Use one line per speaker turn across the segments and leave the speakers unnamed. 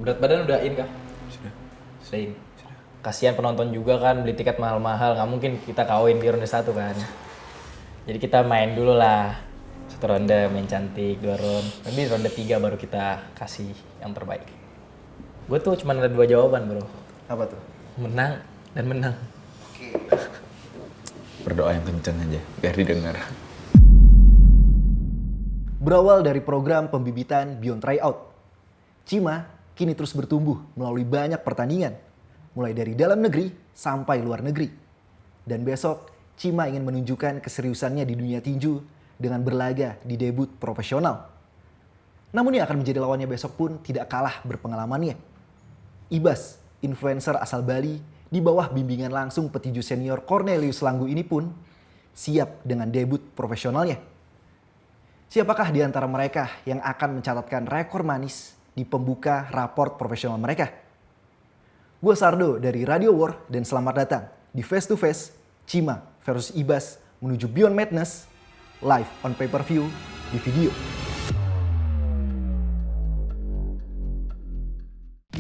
Berat badan udah in kah?
Sudah.
Sudah in. Kasihan penonton juga kan beli tiket mahal-mahal, nggak mungkin kita kawin di ronde 1 kan. Jadi kita main dulu lah. 1 ronde main cantik, 2 ronde. Nanti ronde 3 baru kita kasih yang terbaik. Gue tuh cuma ada 2 jawaban bro.
Apa tuh?
Menang dan menang.
Berdoa yang kenceng aja, biar didengar.
Berawal dari program pembibitan Beyond Tryout, Cima kini terus bertumbuh melalui banyak pertandingan, mulai dari dalam negeri sampai luar negeri. Dan besok, Cima ingin menunjukkan keseriusannya di dunia tinju dengan berlaga di debut profesional. Namun yang akan menjadi lawannya besok pun tidak kalah berpengalamannya. Ibas, influencer asal Bali, di bawah bimbingan langsung petinju senior Cornelius Langgu ini pun siap dengan debut profesionalnya. Siapakah di antara mereka yang akan mencatatkan rekor manis di pembuka raport profesional mereka? Gue Sardo dari Radio War dan selamat datang di Face to Face Cima versus Ibas menuju Beyond Madness live on pay-per-view di video.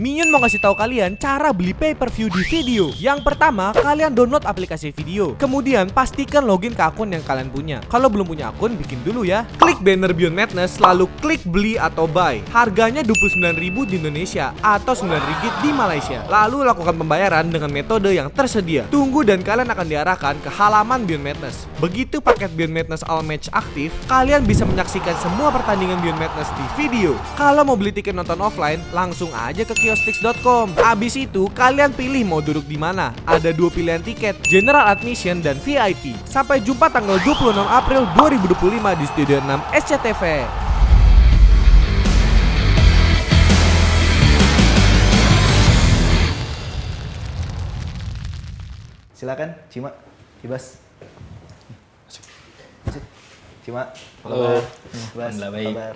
Minion mau kasih tahu kalian cara beli pay-per-view di video. Yang pertama, kalian download aplikasi video. Kemudian pastikan login ke akun yang kalian punya. Kalau belum punya akun, bikin dulu ya. Klik banner Beyond Madness, lalu klik beli atau buy. Harganya 29.000 di Indonesia atau 9 ringgit di Malaysia. Lalu lakukan pembayaran dengan metode yang tersedia. Tunggu dan kalian akan diarahkan ke halaman Beyond Madness. Begitu paket Beyond Madness All Match aktif, kalian bisa menyaksikan semua pertandingan Beyond Madness di video. Kalau mau beli tiket nonton offline, langsung aja ke kiostix.com. Abis itu kalian pilih mau duduk di mana. Ada 2 pilihan tiket, General Admission dan VIP. Sampai jumpa tanggal 26 April 2025 di Studio 6 SCTV.
Silakan, Cima, Ibas. Cima,
Halo.
Ibas,
Alhamdulillah baik.
kabar?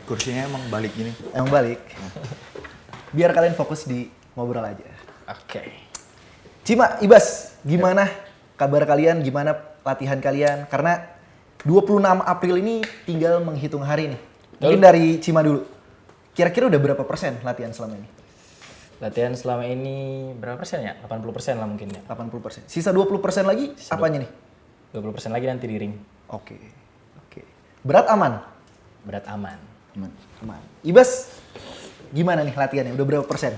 Kursinya emang balik gini.
Emang balik. Biar kalian fokus di ngobrol aja.
Oke.
Cima, Ibas, gimana kabar kalian? Gimana latihan kalian? Karena 26 April ini tinggal menghitung hari nih. Mungkin dari Cima dulu. Kira-kira udah berapa persen latihan selama ini?
Latihan selama ini berapa persen ya? 80% lah mungkin ya.
80%. Sisa 20% lagi apanya nih?
20% lagi nanti di ring.
Oke. Berat aman?
Berat aman.
Aman. Ibas, gimana nih latihannya? Udah berapa persen?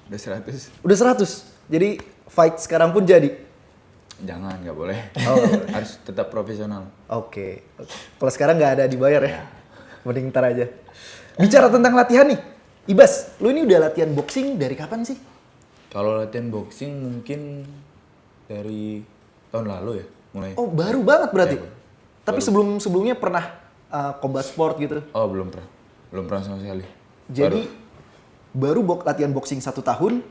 Udah 100.
Udah 100. Jadi fight sekarang pun jadi?
Jangan, nggak boleh.
Oh.
Harus tetap profesional.
Oke. Kalau sekarang nggak ada dibayar ya? Mending ntar aja. Bicara tentang latihan nih. Ibas, lu ini udah latihan boxing dari kapan sih?
Kalau latihan boxing mungkin dari tahun lalu ya mulai.
Oh, baru banget berarti?
Ya,
Tapi sebelumnya pernah combat sport gitu?
Oh, belum pernah. Belum pernah sama sekali.
Jadi baru latihan boxing 1 tahun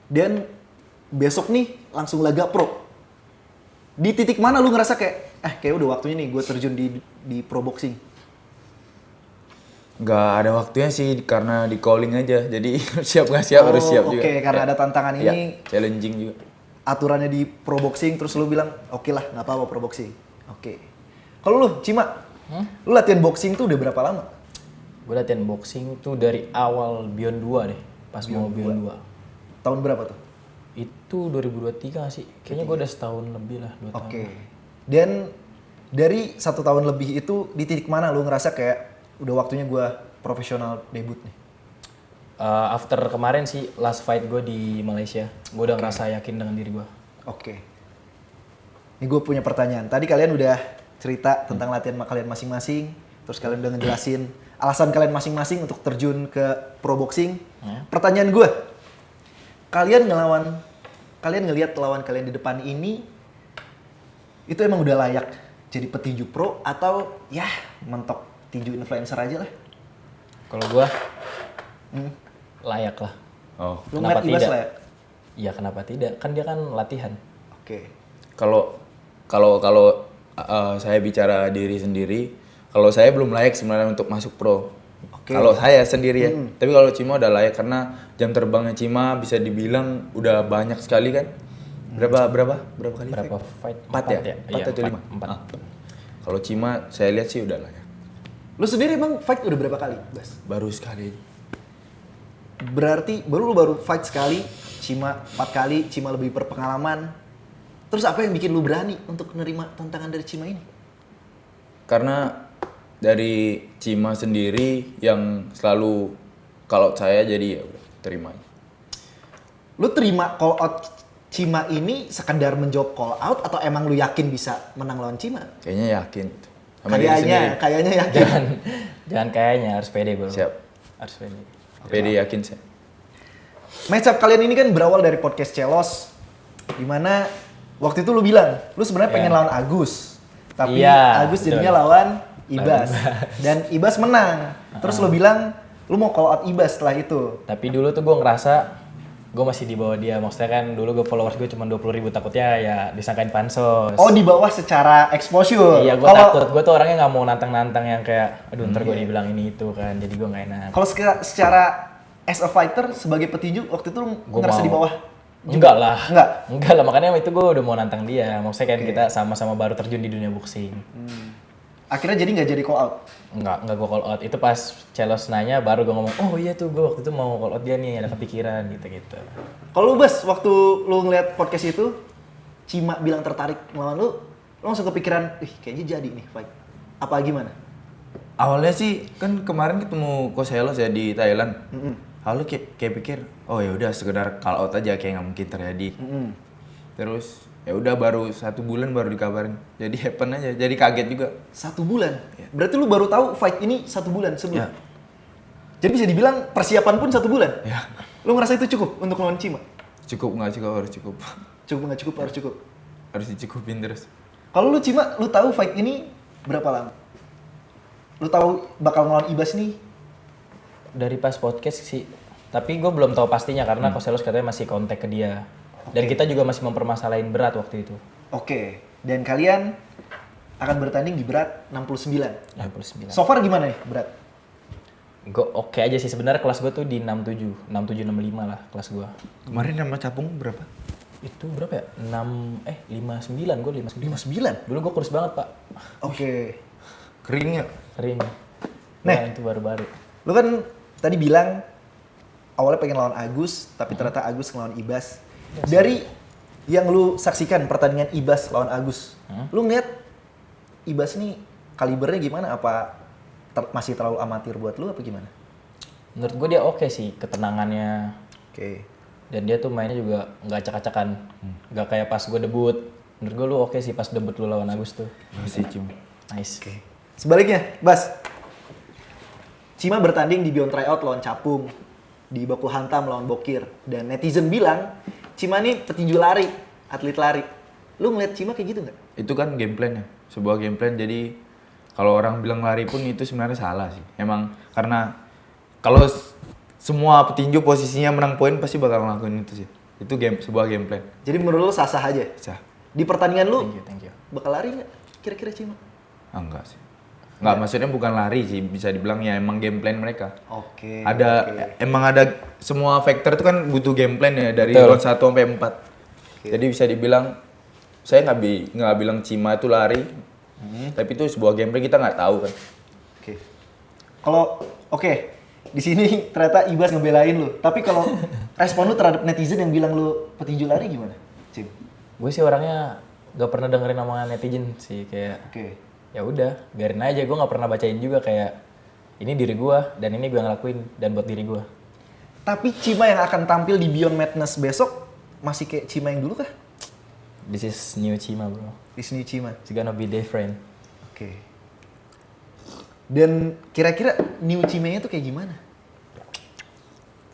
dan besok nih langsung laga pro. Di titik mana lu ngerasa kayak udah waktunya nih gue terjun di pro boxing?
Nggak ada waktunya sih karena di calling aja. Jadi siap nggak siap harus siap juga.
Oke, karena ada tantangan
Ya,
ini,
challenging juga.
aturannya di pro boxing terus lu bilang oke lah nggak apa-apa pro boxing. Oke. Kalau lu Cima, lu latihan boxing tuh udah berapa lama?
Gue latihan boxing tuh dari awal Beyond 2 deh. Pas mau Beyond 2.
Tahun berapa tuh?
Itu 2023 gak sih? Kayaknya gue udah setahun lebih lah, 2 tahun.
Oke. Dan dari 1 tahun lebih itu di titik mana lu ngerasa kayak udah waktunya gue profesional debut nih?
After kemarin sih last fight gue di Malaysia, gue udah ngerasa yakin dengan diri gue.
Oke. Ini gue punya pertanyaan. Tadi kalian udah cerita tentang latihan kalian masing-masing, terus kalian udah ngejelasin alasan kalian masing-masing untuk terjun ke pro boxing. Pertanyaan gue, kalian ngelihat lawan kalian di depan ini, itu emang udah layak jadi petinju pro atau ya mentok tinju influencer aja lah?
Kalau gue layak lah.
Oh.
Lu
Kenapa
ngeliat Ibas
tidak?
layak?
Iya kenapa tidak? Kan dia kan latihan.
Oke.
Kalau saya bicara diri sendiri, kalau saya belum layak sebenarnya untuk masuk pro.
Oke.
Kalau saya sendiri ya. Tapi kalau Cima udah layak karena jam terbangnya Cima bisa dibilang udah banyak sekali kan. Berapa kali?
Berapa fight?
4 ya? 4
Iya,
atau 5?
4.
Kalau Cima saya lihat sih udah layak.
Lu sendiri emang fight udah berapa kali, Bas?
Baru sekali.
Berarti lu baru fight sekali, Cima 4 kali, Cima lebih berpengalaman. Terus apa yang bikin lu berani untuk menerima tantangan dari Cima ini?
Karena dari Cima sendiri yang selalu kalau saya jadi ya udah terima.
Lu terima call out Cima ini sekedar menjawab call out atau emang lu yakin bisa menang lawan Cima?
Kayaknya yakin. Sama diri sendiri.
Kayaknya yakin.
Jangan kayaknya, harus pede bro.
Siap.
Harus pede.
Pede yakin saya.
Match up kalian ini kan berawal dari podcast Celos, dimana waktu itu lu bilang, lu sebenarnya pengen lawan Agus, tapi Agus jadinya lawan Ibas, dan Ibas menang. Terus lu bilang, lu mau call out Ibas setelah itu.
Tapi dulu tuh gue ngerasa gue masih di bawah dia. Maksudnya kan dulu gue followers gue cuma 20.000, takutnya ya disangkain pansos.
Oh, di bawah secara exposure.
Iya, gue takut. Gue tuh orangnya nggak mau nantang-nantang yang kayak, aduh ntar gue dibilang ini itu kan, jadi gue nggak enak.
Kalau secara as a fighter, sebagai petinju, waktu itu lu ngerasa di bawah?
Enggak lah.
Enggak
lah, makanya itu gue udah mau nantang dia. Maksudnya kan kita sama-sama baru terjun di dunia boxing.
Akhirnya jadi nggak jadi call out?
Enggak gue call out. Itu pas Celos nanya baru gue ngomong, oh iya tuh gue waktu itu mau call out dia nih, ada kepikiran gitu-gitu.
Kalau lu Bas, waktu lu ngeliat podcast itu, Cima bilang tertarik melawan lu langsung kepikiran, kayaknya jadi nih fight. Apa gimana?
Awalnya sih kan kemarin ketemu Coach Helos ya di Thailand. Awalnya kayak pikir, oh ya udah sekedar call out aja, kayak nggak mungkin terjadi. Terus ya udah baru 1 bulan baru dikabarin, jadi happen aja, jadi kaget juga.
1 bulan? Berarti lu baru tahu fight ini 1 bulan sebelum?
Ya.
Jadi bisa dibilang persiapan pun 1 bulan?
Ya.
Lu ngerasa itu cukup untuk lawan Cima?
Cukup nggak cukup, harus cukup.
Cukup nggak cukup, harus cukup.
Harus dicukupin terus.
Kalau lu Cima, lu tahu fight ini berapa lama? Lu tahu bakal ngelawan Ibas nih?
Dari pas podcast sih, tapi gue belum tahu pastinya karena Coach Helos katanya masih kontak ke dia. Dan kita juga masih mempermasalahin berat waktu itu.
Oke, dan kalian akan bertanding di berat 69.
69.
So far gimana nih berat?
Gue oke aja sih, sebenarnya kelas gue tuh di 67, 65 lah kelas gue.
Kemarin sama Capung berapa?
Itu berapa ya? 59, gue 59.
59?
Dulu gue kurus banget pak.
Oke.
Kering ya?
Kering.
Nah.
Itu baru-baru.
Lu kan tadi bilang awalnya pengen lawan Agus, tapi ternyata Agus ngelawan Ibas. Dari yang lu saksikan pertandingan Ibas lawan Agus, lu ngeliat Ibas nih kalibernya gimana? Apa masih terlalu amatir buat lu apa gimana?
Menurut gue dia oke sih, ketenangannya.
Oke.
Dan dia tuh mainnya juga nggak acak-acakan. Nggak kayak pas gue debut. Menurut gue lu oke sih pas debut lu lawan Agus tuh.
Masih Cima.
Nice.
Oke. Sebaliknya, Bas. Cima bertanding di Beyond Tryout lawan Capung, di Baku Hantam lawan Bokir, dan netizen bilang Cima nih petinju lari, atlet lari. Lu ngeliat Cima kayak gitu nggak?
Itu kan game plan ya, sebuah game plan. Jadi kalau orang bilang lari pun itu sebenarnya salah sih. Emang karena kalau semua petinju posisinya menang poin pasti bakal ngelakuin itu sih. Itu sebuah game plan.
Jadi menurut lu sah-sah aja?
Sah.
Di pertandingan lu,
Thank you.
bakal lari nggak kira-kira Cima?
Enggak sih. Enggak, maksudnya bukan lari sih, bisa dibilang ya emang game plan mereka.
Oke.
Emang ada semua faktor itu kan butuh game plan ya dari
Betul.
round 1 sampai 4. Jadi bisa dibilang saya nggak bilang Cima itu lari. Tapi itu sebuah game plan, kita nggak tahu kan.
Oke. Kalau di sini ternyata Ibas ngebelain lu. Tapi kalau respon lu terhadap netizen yang bilang lu petinju lari gimana, Cim?
Gue sih orangnya gak pernah dengerin omongan netizen sih, kayak
Oke.
ya udah biarin aja. Gue nggak pernah bacain juga kayak ini diri gue dan ini gue ngelakuin dan buat diri gue.
Tapi Cima yang akan tampil di Beyond Madness besok masih kayak Cima yang dulu kah?
This is new Cima bro.
This new Cima.
It's gonna be different.
Oke. Dan kira-kira new Cima-nya tuh kayak gimana?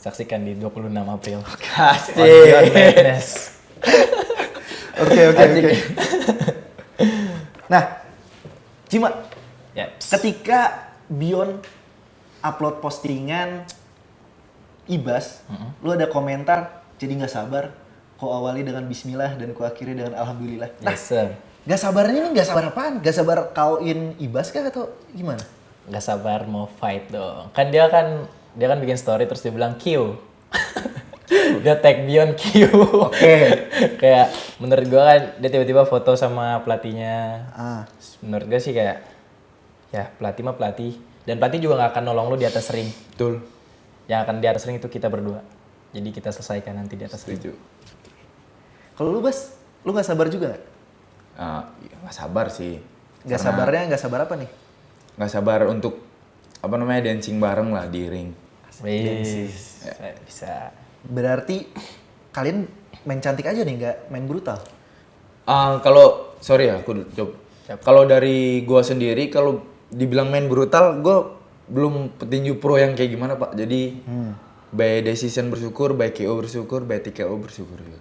Saksikan di 26 April.
Kasih.
Beyond Madness.
Oke. Nah, Cima,
Ya.
ketika Beyond upload postingan Ibas, lu ada komentar jadi nggak sabar, kau awali dengan Bismillah dan kau akhiri dengan Alhamdulillah. Nah,
Yes sir.
nggak sabarnya ini nggak sabar apaan? Nggak sabar kauin Ibas kah atau gimana?
Gak sabar mau fight dong. Kan dia kan bikin story terus dia bilang Q. Dia tag Beyond Q.
Oke.
Kayak menurut gua kan dia tiba-tiba foto sama pelatihnya.
Ah,
Menurut gue sih kayak ya pelatih mah pelatih, dan pelatih juga nggak akan nolong lu di atas ring.
Betul.
Yang akan di atas ring itu kita berdua. Jadi kita selesaikan nanti di atas ring.
Setuju.
Kalau lu Bas, lu nggak sabar juga nggak?
Ya, nggak sabar sih.
Nggak
Karena
sabarnya nggak sabar apa nih?
nggak sabar untuk dancing bareng lah di ring.
Wis, bisa.
Berarti kalian main cantik aja nih, nggak main brutal?
Kalau sorry ya, aku coba. Kalau dari gua sendiri, kalau dibilang main brutal, gua belum petinju pro yang kayak gimana Pak. Jadi by decision bersyukur, by KO bersyukur, by TKO bersyukur juga.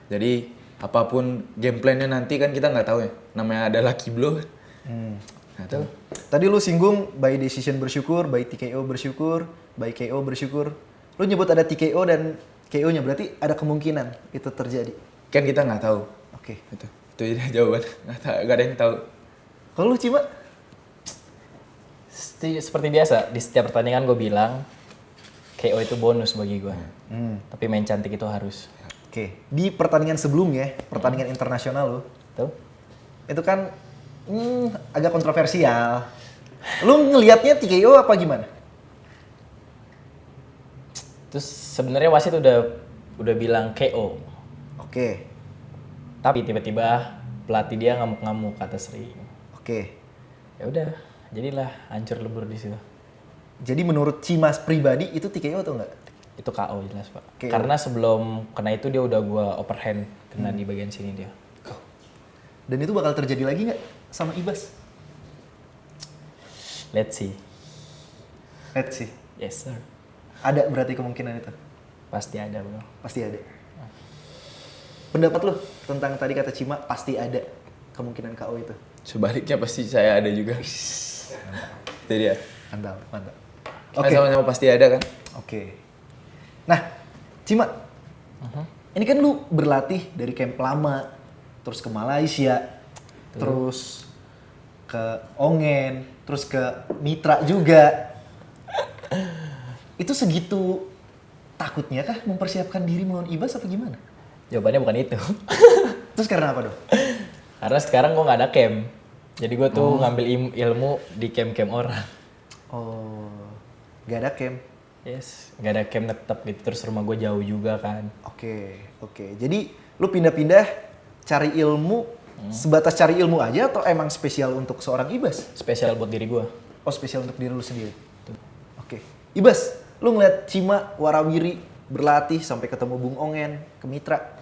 Jadi apapun game plan-nya nanti kan kita nggak tahu ya. Namanya ada lucky blow. Nggak tahu.
Tadi lu singgung by decision bersyukur, by TKO bersyukur, by KO bersyukur. Lu nyebut ada TKO dan KO-nya, berarti ada kemungkinan itu terjadi.
Kan kita nggak tahu.
Oke.
Itu jadi jawaban. Nggak ada yang tahu.
Kalau lu Cima?
Seperti biasa, di setiap pertandingan gue bilang KO itu bonus bagi gue. Tapi main cantik itu harus.
Oke. Di pertandingan sebelumnya, pertandingan internasional lu,
Tuh.
itu kan agak kontroversial. Lu ngelihatnya TKO apa gimana?
Terus sebenarnya wasit udah bilang KO.
Oke.
Tapi tiba-tiba pelatih dia ngamuk-ngamuk kata sering.
Oke.
Ya udah, jadilah hancur lebur di situ.
Jadi menurut Cimas pribadi itu TKO atau enggak?
Itu KO jelas, Pak.
KO.
Karena sebelum kena itu dia udah gua overhand kena di bagian sini dia.
Dan itu bakal terjadi lagi nggak sama Ibas?
Let's see.
Let's see.
Yes, sir.
Ada berarti kemungkinan itu?
Pasti ada, Bro.
Pasti ada. Pendapat lu tentang tadi kata Cima pasti ada kemungkinan KO itu?
Sebaliknya pasti saya ada juga. Itu dia.
Mantap, mantap.
Kan sama-sama pasti ada kan?
Oke. Nah, Cima, ini kan lu berlatih dari camp lama, terus ke Malaysia, terus ke Ongen, terus ke Mitra juga. Itu segitu takutnya kah mempersiapkan diri melawan Ibas apa gimana?
Jawabannya bukan itu.
Terus karena apa dong?
Karena sekarang gua nggak ada camp. Jadi gua tuh ngambil ilmu di camp-camp orang.
Oh, gak ada camp.
Yes, nggak ada camp tetap gitu. Terus rumah gua jauh juga kan.
Oke, oke. Jadi lu pindah-pindah cari ilmu, sebatas cari ilmu aja atau emang spesial untuk seorang Ibas?
Spesial buat diri gua.
Oh, spesial untuk diri lu sendiri. Oke. Ibas, lu ngeliat Cima Warawiri berlatih sampai ketemu Bung Ongen, ke Mitra.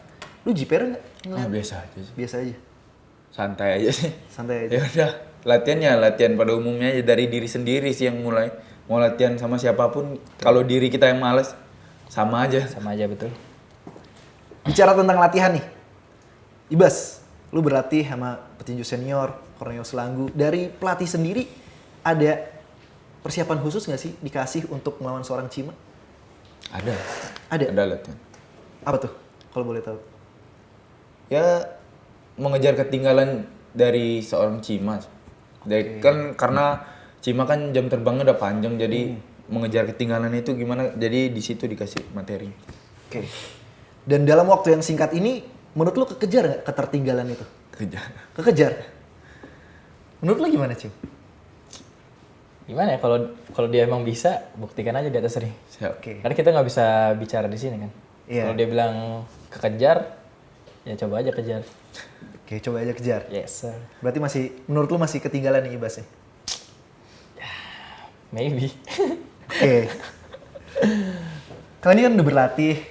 Lu jiper nggak?
Ah, biasa aja sih.
Biasa aja.
Santai aja sih.
Santai
Ya
aja.
udah, latihan pada umumnya aja dari diri sendiri sih yang mulai. Mau latihan sama siapapun, kalau diri kita yang malas, sama aja.
Sama aja betul.
Bicara tentang latihan nih. Ibas, lu berlatih sama petinju senior, Cornelius Langgu. Dari pelatih sendiri, ada persiapan khusus nggak sih dikasih untuk melawan seorang Cima?
Ada.
Ada?
Ada latihan.
Apa tuh, kalau boleh tahu?
Ya, mengejar ketinggalan dari seorang Cima. Kan karena Cima kan jam terbangnya udah panjang, jadi mengejar ketinggalan itu gimana? Jadi di situ dikasih materi.
Oke. Dan dalam waktu yang singkat ini, menurut lu kekejar nggak ketertinggalan itu?
Kejar.
Kekejar? Menurut lu gimana, Cim?
Gimana ya kalau dia emang bisa, buktikan aja di atas ring.
Siap.
Oke.
Karena kita nggak bisa bicara di sini kan.
Iya.
Kalau dia bilang kekejar, ya coba aja kejar.
Oke, coba aja kejar.
Yes, sir.
Berarti menurut lu masih ketinggalan nih Ibas nih?
Maybe.
Oke. Kalian ini kan udah berlatih,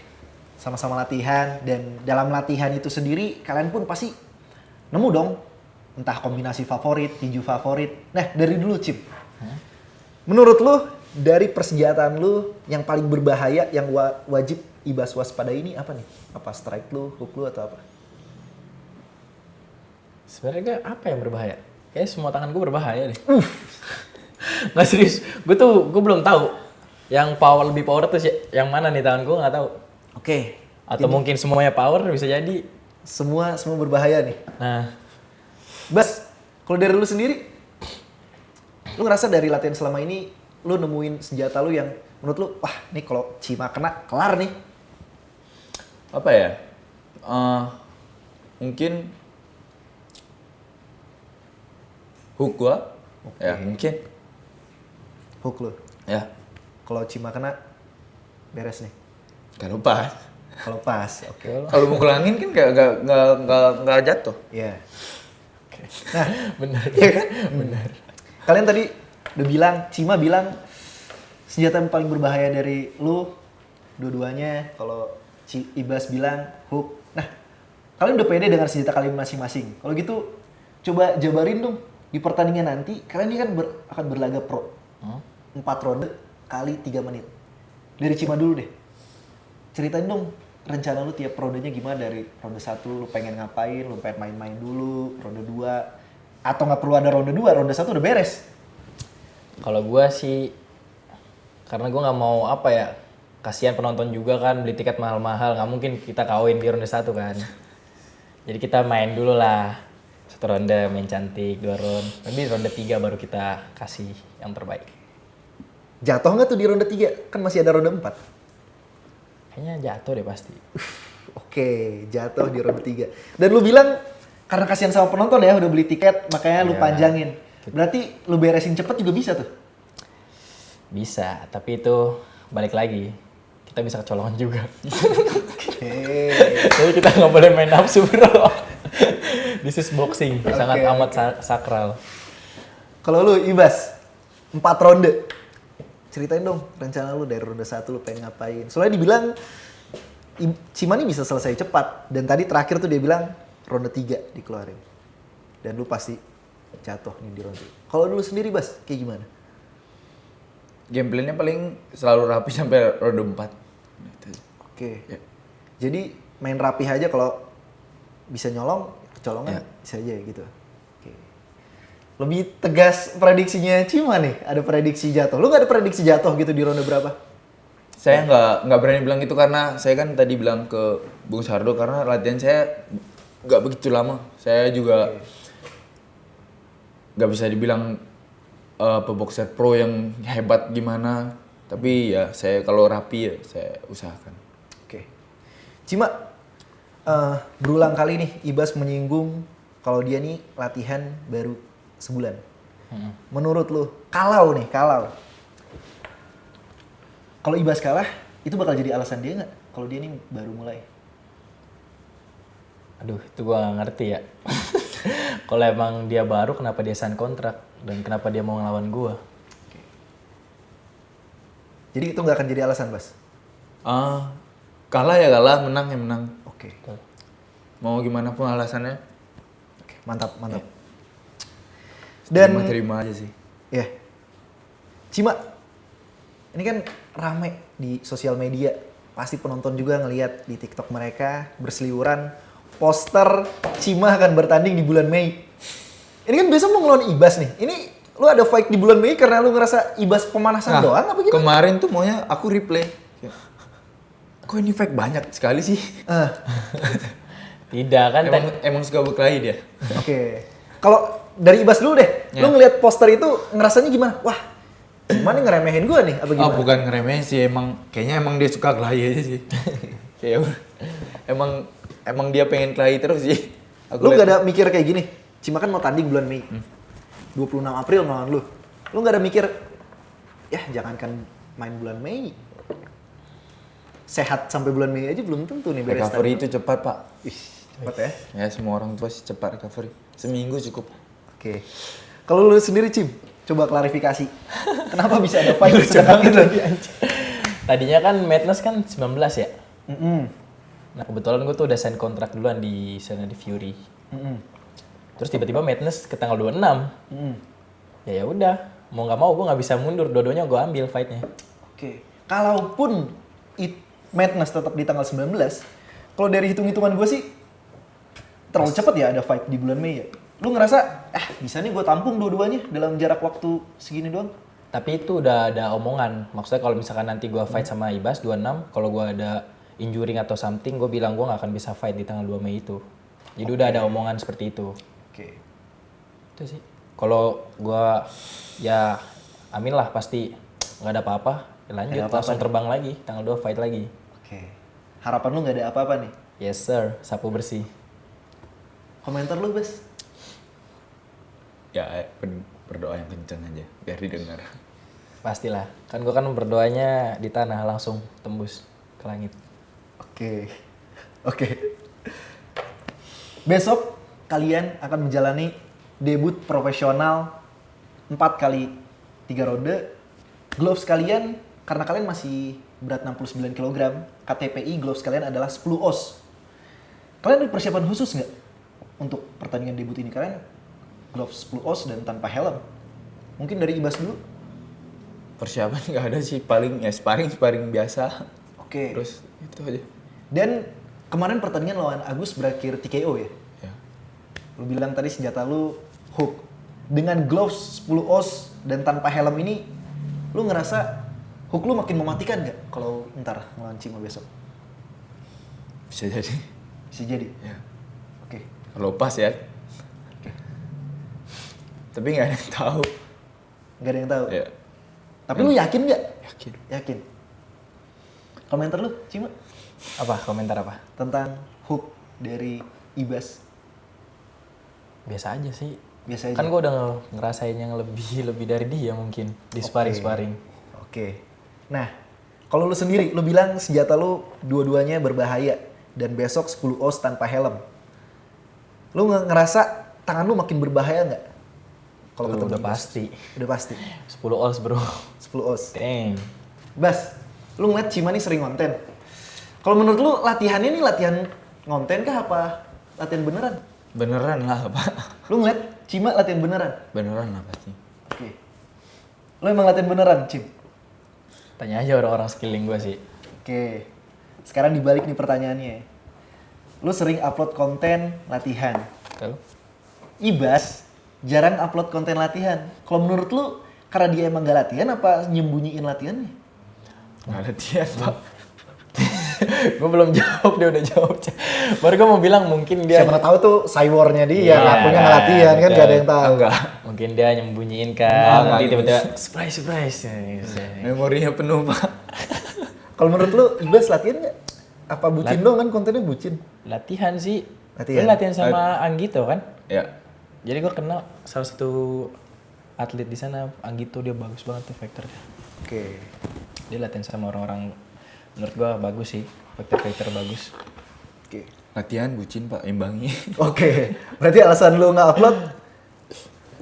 sama-sama latihan, dan dalam latihan itu sendiri kalian pun pasti nemu dong entah kombinasi favorit, tinju favorit. Nah, dari dulu Cip. Menurut lu dari persenjataan lu yang paling berbahaya yang wajib Ibas waspada ini apa nih? Apa strike lu, hook lu atau apa?
Sebenarnya apa yang berbahaya? Kayaknya semua tangan gue berbahaya deh. Nggak serius, gue belum tahu. Yang lebih power tuh yang mana nih tangan gue nggak tahu.
Oke.
Atau mungkin semuanya power bisa jadi.
Semua berbahaya nih.
Nah,
Bas, kalau dari lu sendiri, lu ngerasa dari latihan selama ini, lu nemuin senjata lu yang menurut lu, wah nih kalau Cima kena, kelar nih.
Apa ya? Mungkin hook gua. Ya, mungkin.
Hook lu.
Ya.
Kalau Cima kena, beres nih?
Kalau pas.
Kalau pas, oke.
Kalau mukul angin kan nggak jatuh.
Iya. Nah,
Bener.
iya kan? Benar. Kalian tadi udah bilang, Cima bilang senjata yang paling berbahaya dari lu dua-duanya. Kalau Ibas bilang hook. Nah, kalian udah pede dengan senjata kalian masing-masing. Kalau gitu, coba jabarin dong di pertandingan nanti. Kalian ini kan akan berlaga pro. 4 ronde kali 3 menit. Dari Cima dulu deh. Ceritain dong rencana lu tiap rondenya gimana, dari ronde 1 lu pengen ngapain, lu pengen main-main dulu, ronde 2 atau nggak perlu ada ronde 2, ronde 1 udah beres.
Kalau gua sih, karena gua nggak mau apa ya, kasihan penonton juga kan beli tiket mahal-mahal, nggak mungkin kita kawin di ronde 1 kan. Jadi kita main dulu lah, 1 ronde main cantik, 2 ronde, nanti ronde 3 baru kita kasih yang terbaik.
Jatuh nggak tuh di ronde 3? Kan masih ada ronde 4.
Kayaknya jatuh deh pasti.
Oke, jatuh di ronde 3. Dan lu bilang karena kasihan sama penonton ya, udah beli tiket makanya lu
Iya.
panjangin. Berarti lu beresin cepet juga bisa tuh?
Bisa, tapi itu balik lagi, kita bisa kecolongan juga.
Oke.
Jadi kita nggak boleh main nafsu bro. This is boxing, sangat
Oke,
amat sakral.
Kalau lu Ibas, 4 ronde. Ceritain dong rencana lu dari ronde 1 lu pengen ngapain. Soalnya dibilang Cima nih bisa selesai cepat. Dan tadi terakhir tuh dia bilang ronde 3 dikeluarin. Dan lu pasti jatuh nih di ronde. Kalau dulu sendiri Bas, kayak gimana?
Gameplaynya paling selalu rapi sampai ronde 4.
Oke.
Ya.
Jadi main rapi aja, kalau bisa nyolong, kecolongan
Ya.
bisa aja gitu. Oke. Lebih tegas prediksinya Cima nih, ada prediksi jatuh. Lu gak ada prediksi jatuh gitu di ronde berapa?
Saya nggak berani bilang itu karena saya kan tadi bilang ke Bung Sardo karena latihan saya nggak begitu lama. Saya juga nggak bisa dibilang peboxer pro yang hebat gimana. Tapi ya saya kalau rapi ya saya usahakan.
Oke. Cima, berulang kali nih Ibas menyinggung kalau dia nih latihan baru sebulan. Menurut lu, kalau kalau Ibas kalah, itu bakal jadi alasan dia nggak? Kalau dia nih baru mulai.
Aduh, itu gua nggak ngerti ya. Kalau emang dia baru, kenapa dia sign kontrak dan kenapa dia mau ngelawan gua?
Jadi itu nggak akan jadi alasan, Bas?
Kalah ya kalah, menang ya menang.
Oke.
Mau gimana pun alasannya,
Oke, mantap. Dan
terima aja sih.
ya, Cima, ini kan rame di sosial media. Pasti penonton juga ngelihat di TikTok mereka berseliweran poster Cima akan bertanding di bulan Mei. Ini kan besok mau ngelawan Ibas nih. Ini lu ada fight di bulan Mei karena lu ngerasa Ibas pemanasan doang apa gimana?
Kemarin tuh maunya aku replay. Kok ini fake banyak sekali sih?
Tidak kan?
Emang suka berkelahi dia.
Oke. Kalau dari Ibas dulu deh,
Ya.
lu ngelihat poster itu ngerasanya gimana? Wah, Cima nih ngeremehin gua nih apa gimana?
Bukan ngeremehin sih, kayaknya emang dia suka kelahi aja sih. Kayak emang dia pengen kelahi terus sih.
Lu gak ada mikir kayak gini? Cima kan mau tanding bulan Mei. 26 April melawan lu. Lu gak ada mikir, ya jangankan main bulan Mei. Sehat sampai bulan Mei aja belum tentu nih beres
recovery
tanding.
itu cepat, Pak.
Ih, cepat ya.
Ya semua orang tua sih cepat recovery. Seminggu cukup.
Oke. Kalau lu sendiri, Cim, coba klarifikasi. Kenapa bisa ada fight sedekat itu?
Tadinya kan Madness kan 19 ya.
Mm-mm.
Nah kebetulan gue tuh udah sign kontrak duluan di sana di Fury.
Mm-mm.
Terus tiba-tiba Madness ke tanggal 26.
Mm-mm.
Ya udah, mau nggak mau gue nggak bisa mundur. Dua-duanya gue ambil fightnya.
Oke. Kalaupun Madness tetap di tanggal 19, kalau dari hitung-hitungan gue sih terlalu cepat ya ada fight di bulan Mei ya. Lu ngerasa, bisa nih gue tampung dua-duanya dalam jarak waktu segini doang?
Tapi itu udah ada omongan. Maksudnya kalau misalkan nanti gue fight sama Ibas 26, kalau gue ada injury atau something, gue bilang gue nggak akan bisa fight di tanggal 2 Mei itu. Jadi udah ada omongan seperti itu.
Oke.
Itu sih. Kalau gue ya amin lah pasti nggak ada apa-apa. Ya lanjut,
Nggak ada apa-apa
langsung
nih.
terbang lagi, tanggal 2 fight lagi.
Oke. Harapan lu nggak ada apa-apa nih?
Yes sir, sapu bersih.
Komentar lu, Bas?
Ya berdoa yang kencang aja biar didengar.
Pastilah. Kan gue kan berdoanya di tanah langsung tembus ke langit.
Oke. Oke. Besok kalian akan menjalani debut profesional 4 kali 3 ronde. Gloves kalian, karena kalian masih berat 69 kg, KTPI gloves kalian adalah 10 oz. Kalian ada persiapan khusus nggak untuk pertandingan debut ini? Kalian gloves 10 oz dan tanpa helm. Mungkin dari Ibas dulu.
Persiapan nggak ada sih, paling ya sparring biasa.
Oke.
Terus itu aja.
Dan kemarin pertandingan lawan Agus berakhir TKO ya?
Ya.
Lu bilang tadi senjata lu hook. Dengan gloves 10 oz dan tanpa helm ini, lu ngerasa hook lu makin mematikan nggak kalau ntar ngelawan Cima besok?
Bisa jadi.
Bisa jadi.
Ya.
Oke.
Kalau pas ya. Tapi nggak ada yang tahu.
Nggak ada yang tahu.
Ya.
Tapi lu yakin nggak?
Yakin.
Yakin. Komentar lu, Cima,
Apa? Komentar apa?
tentang hook dari Ibas.
Biasa aja sih.
Biasa aja.
Kan gue udah ngerasain yang lebih dari dia mungkin di sparring-sparring.
Oke. Nah, kalau lu sendiri, lu bilang senjata lu dua-duanya berbahaya dan besok 10 oz tanpa helm. Lu ngerasa tangan lu makin berbahaya nggak? Kalau
Tuh,
ketemu
udah
Ibas?
pasti.
Udah pasti.
10 oz bro.
10 oz.
Dang.
Bas, lu ngeliat Cima nih sering konten. Kalau menurut lu latihannya nih latihan ngonten kah apa latihan beneran?
Beneran lah Pak.
Lu ngeliat Cima latihan beneran?
Beneran lah pasti.
Oke. Lu emang latihan beneran, Cim?
Tanya aja orang-orang sekeliling gue sih.
Oke. Sekarang dibalik nih pertanyaannya. Lu sering upload konten latihan.
Betul?
Ibas jarang upload konten latihan. Kalau menurut lu karena dia emang gak latihan apa nyembunyiin latihannya?
Nggak ada tian Pak.
Gue belum jawab, dia udah jawab. Baru gue mau bilang mungkin dia
Siapa tahu tuh cywarnya dia,
Iya,
ngakunya nggak latihan kan
betul.
gak ada yang tahu.
Enggak.
mungkin dia nyembunyiin kan.
Enggak,
Nanti
gitu.
tiba-tiba surprise.
Memorinya penuh Pak.
Kalau menurut lu Ibas latihan nggak? Apa bucin dong kan kontennya bucin?
Latihan sih.
Latihan.
Lu latihan sama Anggito kan?
Ya.
Jadi gue kenal salah satu atlet di sana, Anggito, dia bagus banget tuh vektornya.
Oke.
Dia latihan sama orang-orang menurut gue bagus sih, vektor bagus.
Oke.
Latihan bucin Pak, imbangi.
Oke. Berarti alasan lu nggak upload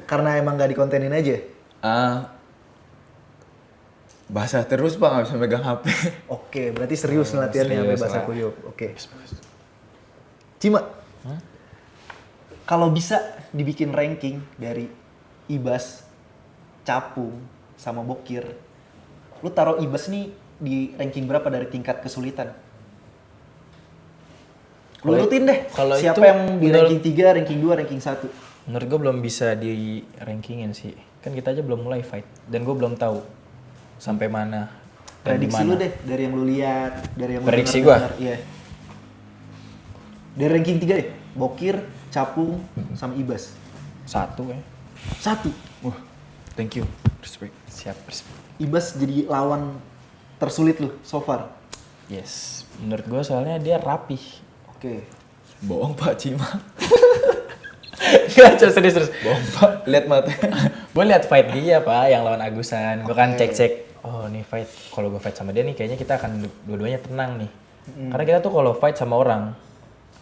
karena emang nggak dikontenin aja?
Basah terus Pak, nggak bisa megang HP.
Oke, berarti serius latihannya sampai
serius,
bahasa
Pak.
kuyup. Oke. Cima, kalau bisa dibikin ranking dari Ibas, Capung, sama Bokir, lu taruh Ibas nih di ranking berapa dari tingkat kesulitan? Lu
Kalau-
rutin deh,
kalau
siapa
itu
yang di
menurut-
ranking 3, ranking 2, ranking 1?
Menurut gue belum bisa di rankingin sih. Kan kita aja belum mulai fight dan gue belum tahu sampai mana dan
Prediksi
dimana.
lu deh, dari yang lu lihat, dari yang lu
Prediksi
dengar-dengar. Iya. Dari ranking 3 deh, Bokir, Capung, sama Ibas.
1 ya.
1.
Wah, thank you. Respect.
Siap, respect.
Ibas jadi lawan tersulit lu so far.
Yes. Menurut gue soalnya dia rapih.
Oke.
Bohong Pak Cima.
Gak, serius.
Bohong Pak, lihat matanya.
Gue lihat fight dia pak, yang lawan Agusan. Gue kan cek. Oh nih fight, kalau gue fight sama dia nih kayaknya kita akan dua-duanya tenang nih. Karena kita tuh kalau fight sama orang,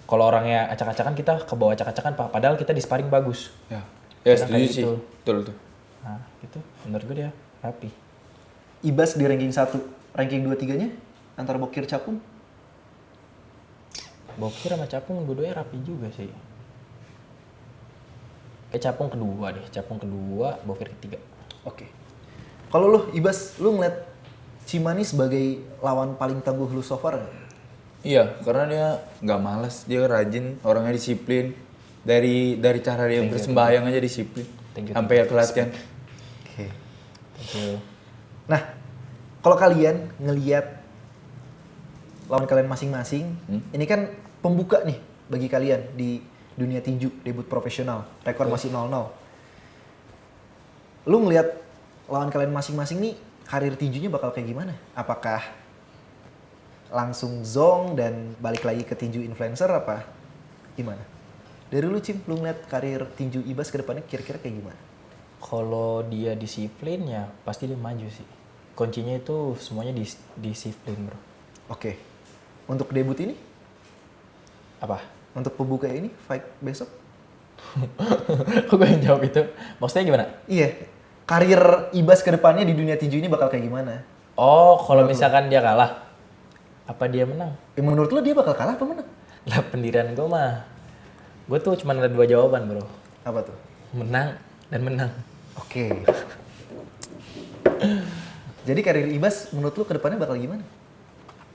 kalau orangnya acak-acakan kita ke bawah acak-acakan pak. Padahal kita di sparring bagus.
Ya,
Kadang
setuju
kayak
sih.
gitu.
Betul tuh.
Nah gitu, menurut gue dia rapi.
Ibas di ranking 1, ranking 2-3-nya antara Bokir, Capung.
Bokir sama Capung dua-duanya rapi juga sih. Kayak Capung kedua, Bokir ketiga.
Oke. Kalau lu Ibas, lu ngeliat Cimani sebagai lawan paling tangguh lu so far nggak?
Iya, karena dia nggak malas, dia rajin, orangnya disiplin. Dari cara dia bersembahyang aja disiplin.
Thank you.
Sampai ke latihan.
Oke.
Thank you.
Nah, kalau kalian ngeliat lawan kalian masing-masing, ini kan pembuka nih bagi kalian di dunia tinju debut profesional. Rekor masih 0-0. Lu ngeliat lawan kalian masing-masing nih karir tinjunya bakal kayak gimana? Apakah langsung zong dan balik lagi ke tinju influencer apa gimana? Dari lu Cim, lu ngeliat karir tinju Ibas ke depannya kira-kira kayak gimana?
Kalau dia disiplin ya pasti dia maju sih. Kuncinya itu semuanya disiplin bro.
Oke. Untuk debut ini,
Apa?
untuk pembuka ini, fight besok?
Kok gue yang jawab itu? Maksudnya gimana?
Iya. Karir Ibas ke depannya di dunia tinju ini bakal kayak gimana?
Oh, kalau misalkan dia kalah, apa dia menang?
Menurut lo dia bakal kalah apa menang?
Lah pendirian gue mah, gue tuh cuma ada 2 jawaban bro.
Apa tuh?
Menang dan menang.
Oke. Jadi karir Ibas menurut lo ke depannya bakal gimana?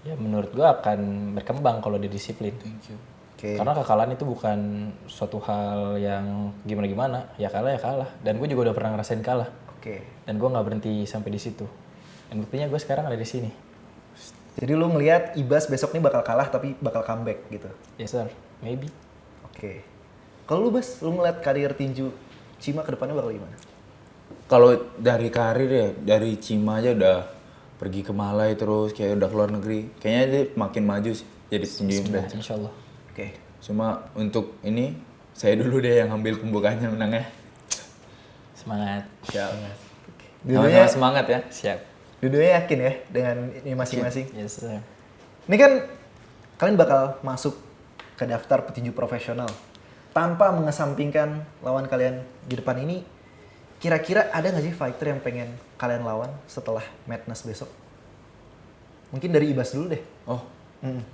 Ya menurut gue akan berkembang kalau dia disiplin.
Thank you.
Oke.
Karena kekalahan itu bukan suatu hal yang gimana-gimana. Ya kalah ya kalah. Dan gue juga udah pernah ngerasain kalah.
Oke.
Dan gue nggak berhenti sampai di situ. Dan buktinya gue sekarang ada di sini.
Jadi lo ngelihat Ibas besok nih bakal kalah tapi bakal comeback gitu.
Yes sir, maybe.
Oke. Kalau lu Bas, lu ngeliat karir tinju Cima ke depannya bakal gimana?
Kalau dari karir ya, dari Cima aja udah pergi ke Malai terus kayak udah keluar negeri. Kayaknya dia makin maju sih jadi petinju
Bismillah,
Indo.
insya Allah.
Oke.
Cuma untuk ini saya dulu deh yang ambil pembukanya menangnya.
Semangat.
Siap.
Dua-duanya,
Sama-sama semangat ya.
Siap.
dua-duanya yakin ya dengan ini masing-masing.
Yes sir.
Ini kan kalian bakal masuk ke daftar petinju profesional tanpa mengesampingkan lawan kalian di depan ini. Kira-kira ada nggak sih fighter yang pengen kalian lawan setelah Madness besok? Mungkin dari Ibas dulu deh.
Oh,
Hmm.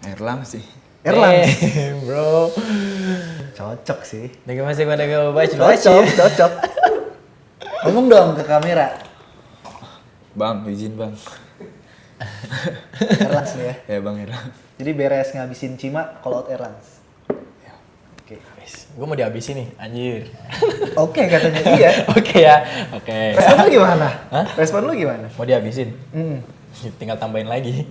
Erlang sih.
Erlang.
Bro.
Cocok sih.
Dengan masih pada gue baca.
Cocok. Ngomong dong ke kamera.
Bang, izin bang.
Erlans nih ya.
Ya bang Erlang.
Jadi beres ngabisin Cima, call out Erlans. Oke.
Gue mau dihabisin nih, anjir.
Oke katanya iya.
Oke ya, oke.
Respon lu gimana?
Hah?
Respon lu gimana?
Mau dihabisin?
Hmm.
Tinggal tambahin lagi.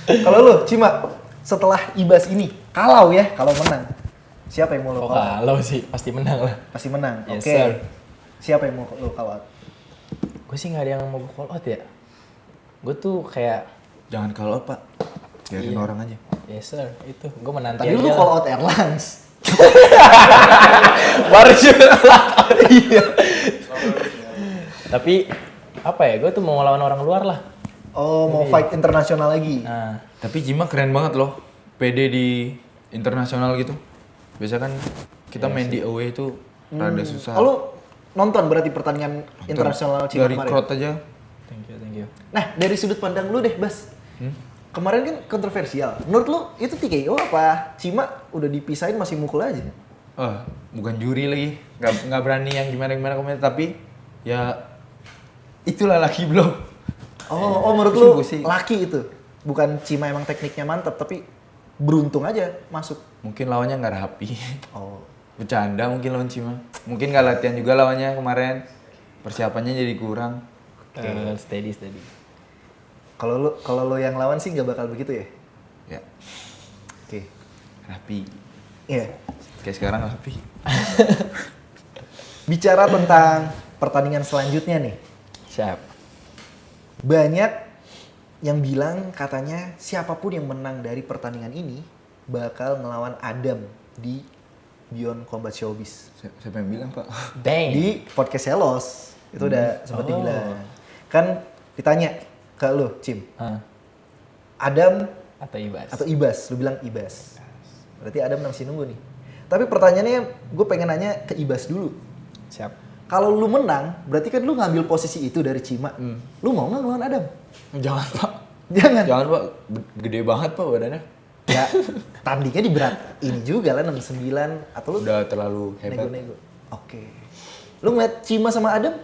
Kalau lu, Cima, setelah Ibas ini, kalau menang, siapa yang mau lu
Oh,
call out?
kalau sih pasti menang lah.
Pasti menang.
Yes,
Oke.
sir.
Siapa yang mau lu call out?
Gue sih nggak ada yang mau gue call out ya. Gue tuh kayak,
Jangan kalau pak. Biarin
Iya.
orang aja.
yes sir, itu. Gue menanti
Tadi
aja
lu
lah.
call out Erlans.
Baru juga. Iya. Tapi apa ya? Gue tuh mau ngelawan orang luar lah.
Oh, mau fight internasional lagi.
Nah,
Tapi Cima keren banget loh. PD di internasional gitu. Biasa kan kita main di away itu rada susah.
Oh, lu nonton berarti pertandingan internasional Cima
Dari
kemarin?
crowd aja.
thank you.
Nah, dari sudut pandang lu deh, Bas. Kemarin kan kontroversial. Menurut lu itu TKO apa Cima udah dipisahin masih mukul aja?
Bukan juri lagi. Nggak berani yang gimana komentar. Tapi ya itulah laki bro.
Oh, menurut lu
Gue sih.
laki itu. Bukan Cima emang tekniknya mantap, tapi beruntung aja masuk.
Mungkin lawannya nggak rapi.
Oh.
Bercanda mungkin lawan Cima. Mungkin nggak latihan juga lawannya kemarin. Persiapannya jadi kurang.
Steady.
Kalau lu yang lawan sih nggak bakal begitu ya?
Ya,
Oke.
rapi.
Iya.
Kayak sekarang rapi.
Bicara tentang pertandingan selanjutnya nih.
Siap.
Banyak yang bilang katanya siapapun yang menang dari pertandingan ini bakal ngelawan Adam di Beyond Combat Showbiz.
Siapa yang bilang pak?
Dang.
Di podcast Selos itu udah sempat dibilang. Kan ditanya ke lu, Cim.
Ah,
Adam
atau Ibas.
atau Ibas? Lu bilang Ibas. Berarti Adam masih nunggu nih. Tapi pertanyaannya gue pengen nanya ke Ibas dulu.
Siap.
Kalau lu menang, berarti kan lu ngambil posisi itu dari Cima. Lu mau nggak ngelawan Adam?
Jangan pak.
Jangan.
Jangan pak. Gede banget pak badannya.
Ya, tandingnya di berat ini juga lah 69 atau lu
Udah terlalu hebat.
nego-nego. Oke. Lu ngeliat Cima sama Adam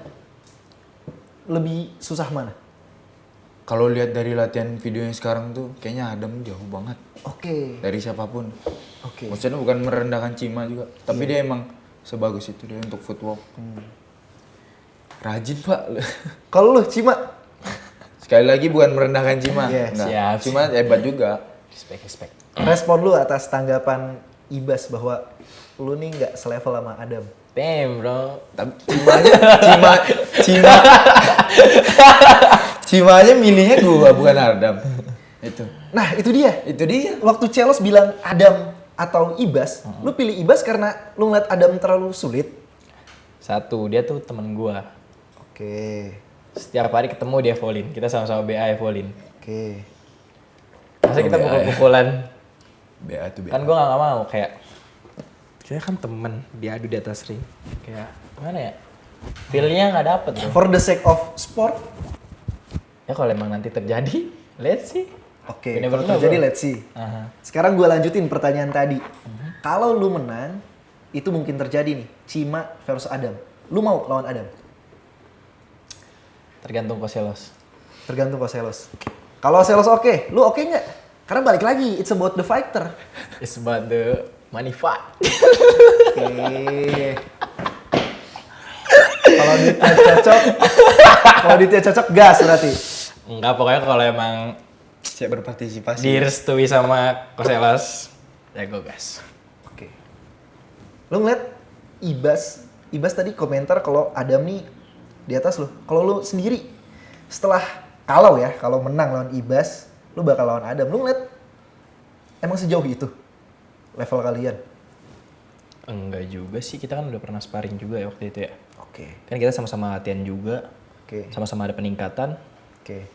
lebih susah mana?
Kalau lihat dari latihan videonya sekarang tuh, kayaknya Adam jauh banget
Oke.
dari siapapun.
Oke.
Maksudnya bukan merendahkan Cima juga, tapi dia emang sebagus itu dia untuk footwork. Rajin pak.
Kalau lu Cima,
Sekali lagi bukan merendahkan Cima,
Iya,
enggak.
siap.
Cuma hebat juga.
Respect.
respon lu atas tanggapan Ibas bahwa lu nih nggak selevel sama Adam.
Damn bro.
Tapi Cima aja milihnya gua bukan Adam. Itu.
Nah itu dia.
Itu dia.
Waktu Celos bilang Adam atau Ibas, lu pilih Ibas karena lu ngeliat Adam terlalu sulit.
Satu, dia tuh temen gua.
Oke.
Setiap hari ketemu dia volin. Kita sama-sama BA volin.
Oke.
Masa kita
BA ya?
pukul-pukulan?
BA tuh BA.
Kan gua gak mau kayak kita kan temen diadu di atas ring. Kayak gimana ya? Feel-nya gak dapet bro.
For the sake of sport.
Ya kalau emang nanti terjadi, let's see.
Oke.
You never
Kalau
know,
terjadi
bro.
let's see.
Aha.
Sekarang gue lanjutin pertanyaan tadi. Kalau lu menang, itu mungkin terjadi nih. Cima versus Adam. Lu mau lawan Adam?
Tergantung Koselos.
Tergantung Koselos. Kalau Selos oke, lu oke nggak? Karena balik lagi, it's about the fighter.
It's about the money fight.
Oke. Kalau duitnya cocok, gas berarti.
Enggak, pokoknya kalau emang
Siap berpartisipasi.
direstui sama Koselos, ya gue gas.
Oke. Lu ngeliat Ibas tadi komentar kalau Adam nih di atas lu. Kalau lu sendiri kalau menang lawan Ibas, lu bakal lawan Adam. Lu ngeliat emang sejauh itu level kalian?
Enggak juga sih, kita kan udah pernah sparring juga ya waktu itu ya.
Oke.
Kan kita sama-sama latihan juga,
Oke.
sama-sama ada peningkatan.
Oke.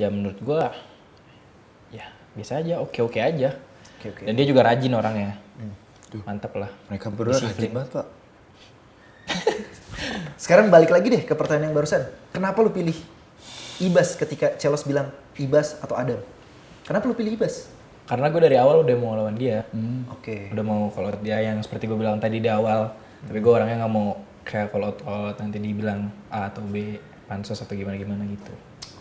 Ya menurut gua, ya biasa aja, oke-oke aja.
Oke.
Dan dia juga rajin orangnya. Mantap lah.
Mereka berdua rajin banget, Pak.
Sekarang balik lagi deh ke pertanyaan yang barusan. Kenapa lu pilih Ibas ketika Celos bilang Ibas atau Adam? Kenapa lu pilih Ibas?
Karena gue dari awal udah mau lawan dia.
Oke.
Udah mau kalau dia yang seperti gue bilang tadi di awal. Tapi gue orangnya nggak mau kayak kalau nanti dibilang A atau B, pansos atau gimana-gimana gitu.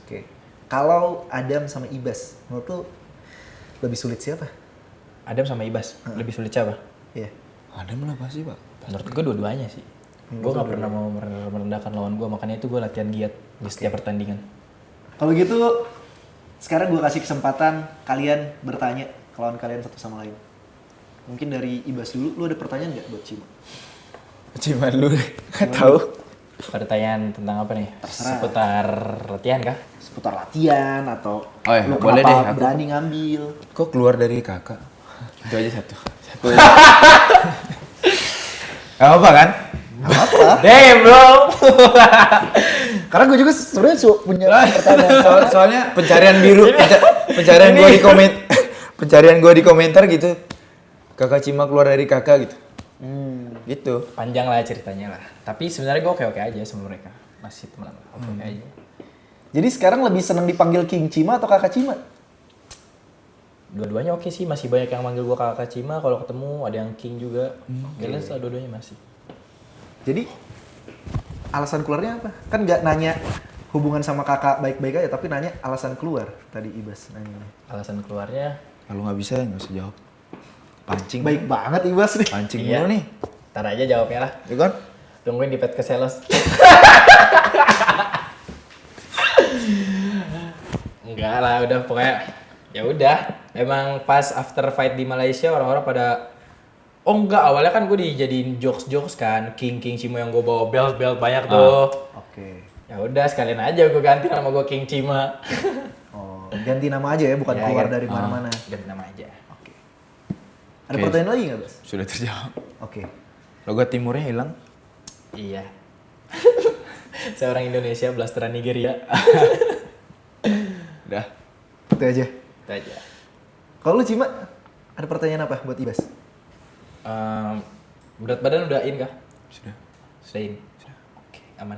Oke. Kalau Adam sama Ibas, menurut lu lebih sulit siapa?
Adam sama Ibas, lebih sulit siapa?
Iya.
Adam lah pasti, Pak.
Menurut gue dua-duanya sih. Gue gak pernah mau merendahkan lawan gue, makanya itu gue latihan giat di setiap pertandingan.
Kalau gitu, sekarang gue kasih kesempatan kalian bertanya ke lawan kalian satu sama lain. Mungkin dari Ibas dulu, lu ada pertanyaan nggak buat Cima?
Cuma lu nggak tahu.
Pertanyaan tentang apa nih?
Terserah.
Seputar latihan kah?
Seputar latihan atau
Oh ya,
lu
boleh
kenapa
deh, aku-
berani ngambil?
Kok keluar dari kakak? Itu aja satu. Gak apa kan?
Apa?
Damn bro!
Karena gue juga sebenarnya punya pertanyaan.
Soalnya pencarian biru, pencarian gua di pencarian gua di komentar gitu. Kakak Cima keluar dari kakak gitu. Gitu.
Panjang lah ceritanya lah. Tapi sebenarnya gue oke-oke aja sama mereka. Masih teman oke aja.
Jadi sekarang lebih seneng dipanggil King Cima atau Kakak Cima?
Dua-duanya oke sih, masih banyak yang manggil gue kakak Cima. Kalau ketemu ada yang King juga. Jelas lah dua-duanya masih.
Jadi alasan keluarnya apa? Kan nggak nanya hubungan sama kakak baik-baik aja, tapi nanya alasan keluar tadi Ibas nanya.
Alasan keluarnya,
Kalau nggak bisa nggak usah jawab. Pancing.
Baik banget Ibas nih.
Pancing
iya.
dulu nih.
Ntar aja jawabnya lah.
Ya kan?
Tungguin di pet ke sales. Enggak lah, udah pokoknya ya udah. Emang pas after fight di Malaysia orang-orang pada oh enggak, awalnya kan gue dijadiin jokes kan, King Cima yang gue bawa belt banyak tuh.
Oke.
Ya udah sekalian aja gue ganti nama gue King Cima.
Oh, ganti nama aja ya, bukan
Ya,
keluar
ganti.
dari mana-mana.
Ganti nama aja.
Oke. Ada
Oke.
pertanyaan lagi nggak, Bas?
Sudah terjawab.
Oke.
Logat timurnya hilang.
Iya. Saya orang Indonesia, blasteran Nigeria.
Udah.
Itu aja.
Itu aja.
Kalau lu Cima, ada pertanyaan apa buat Ibas?
Berat badan udah in kah?
Sudah.
Sudah in? Oke, aman.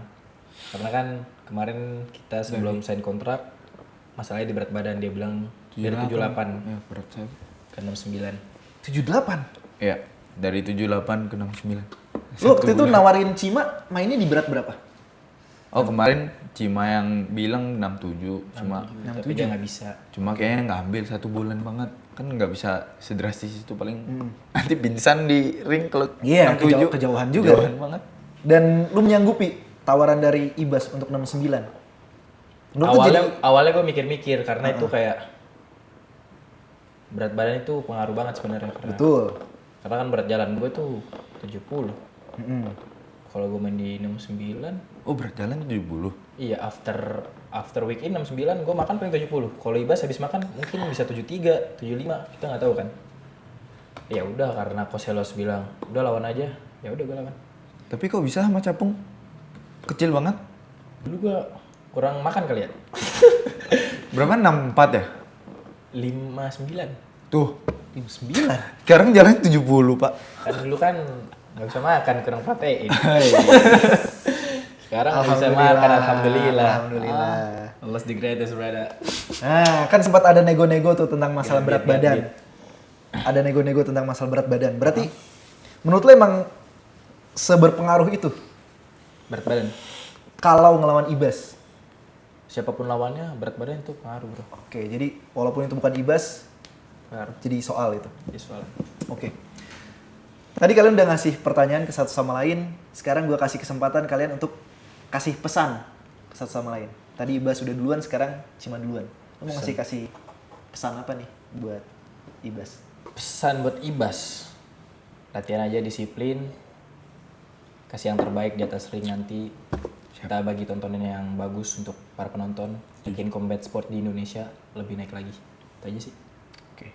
Karena kan kemarin kita sebelum sign kontrak, masalahnya di berat badan. Dia bilang dari 78
Ya, berat saya.
ke 69.
78.
Iya, dari 78 ke 69.
Lu waktu itu nawarin Cima mainnya di berat berapa?
Oh, kemarin Cima yang bilang 67 cuma
Tapi dia nggak bisa.
cuma kayaknya nggak ambil 1 bulan banget. Kan nggak bisa sedrastis itu, paling nanti pingsan di ring kalau
Iya,
67.
kejauhan juga.
Kejauhan banget.
Dan lu menyanggupi tawaran dari Ibas untuk 69? Menurut lu
Awalnya gue mikir-mikir karena itu kayak berat badan itu pengaruh banget sebenarnya.
Betul.
Karena kan berat jalan gue tuh 70.
Mm-mm.
Kalau gue main di 69,
Oh, berat jalan 70.
iya after week in 69 gue makan paling 70. Kalau Ibas habis makan mungkin bisa 73, 75, kita nggak tahu kan. Ya udah karena Koselos bilang, udah lawan aja. Ya udah gue lawan.
Tapi kok bisa sama Capung? Kecil banget.
Dulu gue kurang makan kali ya.
Berapa? 64 ya?
59.
Tuh.
9.
Sekarang jalan 70, Pak.
Kan dulu kan nggak bisa makan, kurang protein. Sekarang bisa makan, alhamdulillah.
Alhamdulillah.
Allah the greatest, brother.
Nah, kan sempat ada nego-nego tuh tentang masalah berat
Gak,
badan. Ada nego-nego tentang masalah berat badan. Berarti menurut lo emang seberpengaruh itu
Berat badan.
kalau ngelawan Ibas?
Siapapun lawannya, berat badan itu pengaruh, bro.
Oke, jadi walaupun itu bukan Ibas,
Pengaruh.
jadi soal itu.
Visual.
Oke. Tadi kalian udah ngasih pertanyaan ke satu sama lain. Sekarang gue kasih kesempatan kalian untuk kasih pesan ke satu sama lain. Tadi Ibas udah duluan, sekarang Cima duluan. Lo mau kasih pesan apa nih buat Ibas?
Pesan buat Ibas. Latihan aja disiplin. Kasih yang terbaik di atas ring nanti. Kita bagi tontonan yang bagus untuk para penonton. Bikin combat sport di Indonesia lebih naik lagi. Itu aja sih.
Oke.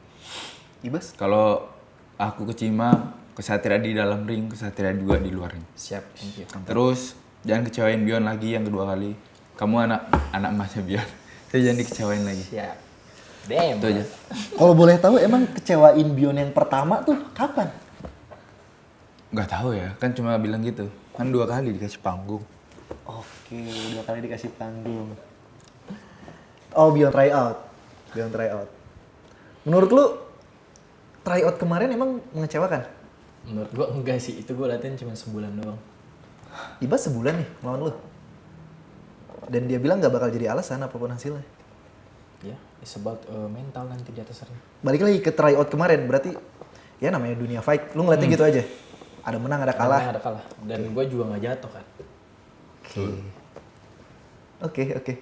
Ibas?
Kalau aku ke Cima, kesatria di dalam ring, kesatria juga di luar ring.
Siap, thank you.
Terus jangan kecewain Bion lagi yang kedua kali. Kamu anak emasnya Bion. Terus jangan dikecewain lagi.
Siap. Damn.
Itu aja.
Kalau boleh tahu emang kecewain Bion yang pertama tuh kapan?
Nggak tahu ya, kan cuma bilang gitu. Kan 2 kali dikasih panggung.
Oke, 2 kali dikasih panggung. Oh, Bion tryout. Bion tryout. Menurut lu tryout kemarin emang mengecewakan?
Menurut gua enggak sih, itu gua latihan cuma sebulan doang.
Ibas sebulan nih lawan lu. Dan dia bilang gak bakal jadi alasan apapun hasilnya.
Ya, it's about mental nanti di atas ring.
Balik lagi ke tryout kemarin, berarti ya namanya dunia fight. Lu ngeliatnya gitu aja. Ada menang, ada kalah.
Ada kalah. Dan gua juga nggak jatuh kan.
Oke.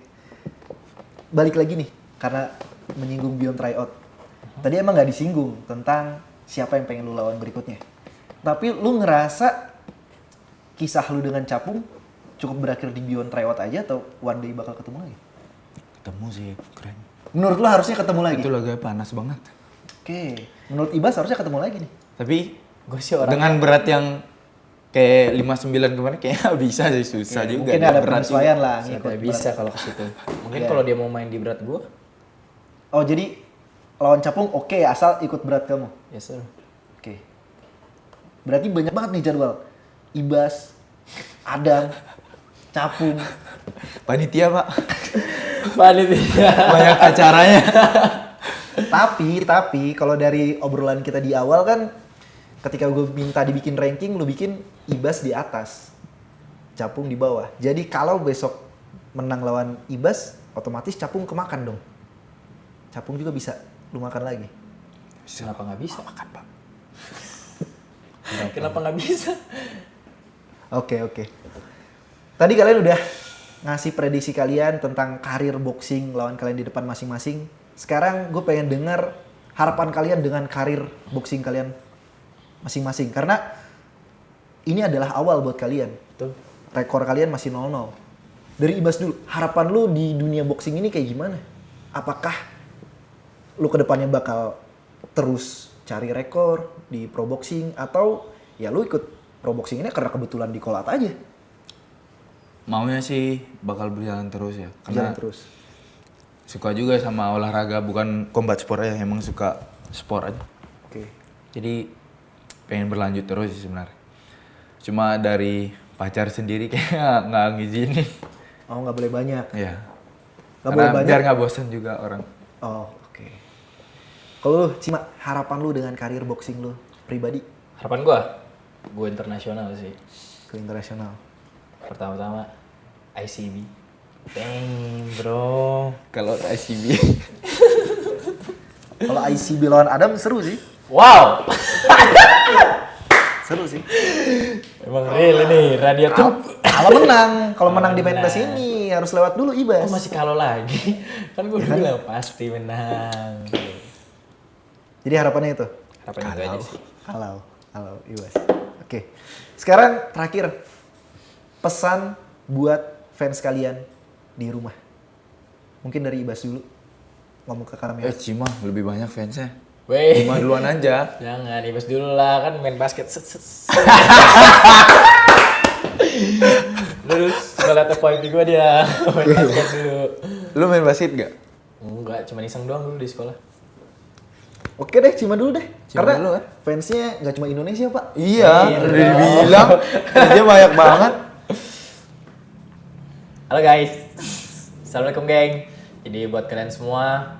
Balik lagi nih, karena menyinggung Beyond Tryout. Tadi emang gak disinggung tentang siapa yang pengen lu lawan berikutnya. Tapi lu ngerasa kisah lu dengan Capung cukup berakhir di Beyond Tryout aja atau one day bakal ketemu lagi?
Ketemu sih, keren.
Menurut lu harusnya ketemu lagi?
Itu laganya panas banget.
Oke. Menurut Ibas harusnya ketemu lagi nih.
Tapi
Gue sih orang
dengan berat yang kayak 59 kemarin kayaknya nggak bisa sih, susah
Oke,
juga.
mungkin
Dia
ada
berat
penyesuaian lah.
Saya
ngikut
bisa
berat.
kalau ke situ. Mungkin
Iya.
kalau dia mau main di berat gua,
Oh jadi lawan Capung oke, asal ikut berat kamu?
yes sir.
Oke. Berarti banyak banget nih jadwal. Ibas, Adam, Capung.
Panitia, Pak.
Panitia.
Banyak acaranya.
Tapi kalau dari obrolan kita di awal kan, ketika gue minta dibikin ranking, lu bikin Ibas di atas, Capung di bawah. Jadi kalau besok menang lawan Ibas, otomatis Capung kemakan dong. Capung juga bisa lu makan lagi.
Kenapa nggak bisa? Makan pak. Kenapa nggak bisa?
Oke. Tadi kalian udah ngasih prediksi kalian tentang karir boxing lawan kalian di depan masing-masing. Sekarang gue pengen dengar harapan kalian dengan karir boxing kalian masing-masing. Karena ini adalah awal buat kalian.
Betul.
Rekor kalian masih 0-0. Dari Ibas dulu, harapan lu di dunia boxing ini kayak gimana? Apakah lu kedepannya bakal terus cari rekor di pro boxing atau ya lu ikut pro boxing ini karena kebetulan di Kolat aja?
Maunya sih bakal berjalan terus ya. Karena
Jalan terus.
suka juga sama olahraga, bukan combat sport ya, emang suka sport aja.
Oke.
Jadi pengen berlanjut terus sih sebenarnya. Cuma dari pacar sendiri kayak nggak ngizinin.
Oh, nggak boleh banyak.
Iya.
Nggak
Karena
boleh banyak.
biar nggak bosan juga orang.
Oh, oke. Kalau lu, Cima, harapan lu dengan karir boxing lu pribadi
Harapan gua internasional sih.
ke internasional?
Pertama-tama ICB. Dang bro.
Kalau ICB
Kalau ICB lawan Adam seru sih.
Wow.
Seru sih.
Emang real ini radio tuh.
Kalau menang di main bus ini harus lewat dulu Ibas.
Oh masih kalau lagi. Kan gue bilang pasti menang.
Jadi harapannya itu.
Harapannya itu aja sih.
Kalau Ibas. Oke. Sekarang terakhir pesan buat fans kalian di rumah. Mungkin dari Ibas dulu. Ngomong ke kamera.
Cima lebih banyak fansnya.
Weh.
Cima duluan aja.
Jangan, Ibas dulu lah, kan main basket. Terus kalau kata point gue dia main basket dulu.
Lu main basket gak?
Enggak, cuma iseng doang dulu di sekolah.
Oke deh, Cima dulu deh.
Cima
Karena
dulu, kan?
fansnya nggak cuma Indonesia, Pak.
Iya,
Iya.
udah dibilang. Dia banyak banget.
Halo guys, assalamualaikum geng. Jadi buat kalian semua,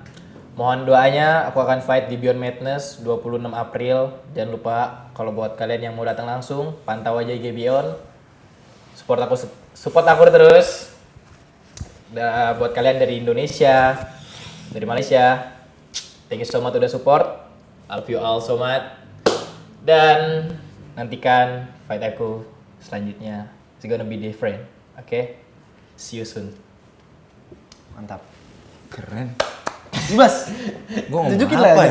mohon doanya. Aku akan fight di Beyond Madness 26 April. Jangan lupa kalau buat kalian yang mau datang langsung, pantau aja IG Beyond. Support aku terus. Dan buat kalian dari Indonesia, dari Malaysia, thank you so much udah support. I love you all so much. Dan nantikan fight aku selanjutnya. It's gonna be different. Oke? See you soon.
Mantap.
Keren.
Ibas,
Gua ngomong
tunjukin lah,
apa ya?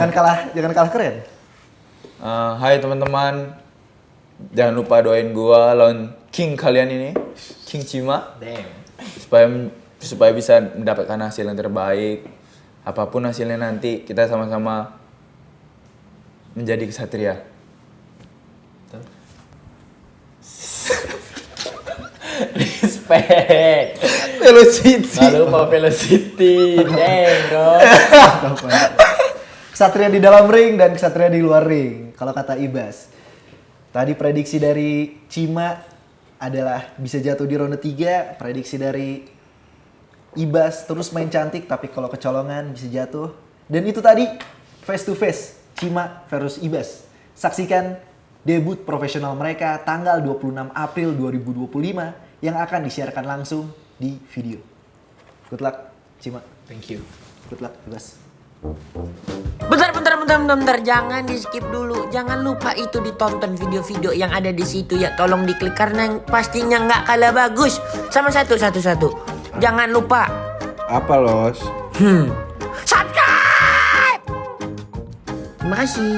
jangan kalah keren.
Hai teman-teman. Jangan lupa doain gua lawan King kalian ini, King Cima,
Damn.
supaya bisa mendapatkan hasil yang terbaik. Apapun hasilnya nanti kita sama-sama menjadi kesatria.
Respect.
Velocity.
Gak lupa velocity. Damn bro.
Kesatria di dalam ring dan kesatria di luar ring. Kalau kata Ibas. Tadi prediksi dari Cima adalah bisa jatuh di ronde 3. Prediksi dari Ibas terus main cantik tapi kalau kecolongan bisa jatuh. Dan itu tadi face to face Cima versus Ibas. Saksikan debut profesional mereka tanggal 26 April 2025 yang akan disiarkan langsung di video. Good luck Cima.
Thank you.
Good luck Ibas.
Bentar, jangan di skip dulu. Jangan lupa itu ditonton video-video yang ada di situ ya. Tolong diklik karena pastinya nggak kalah bagus. Sama satu. Jangan lupa
Apa los?
subscribe. Terima kasih.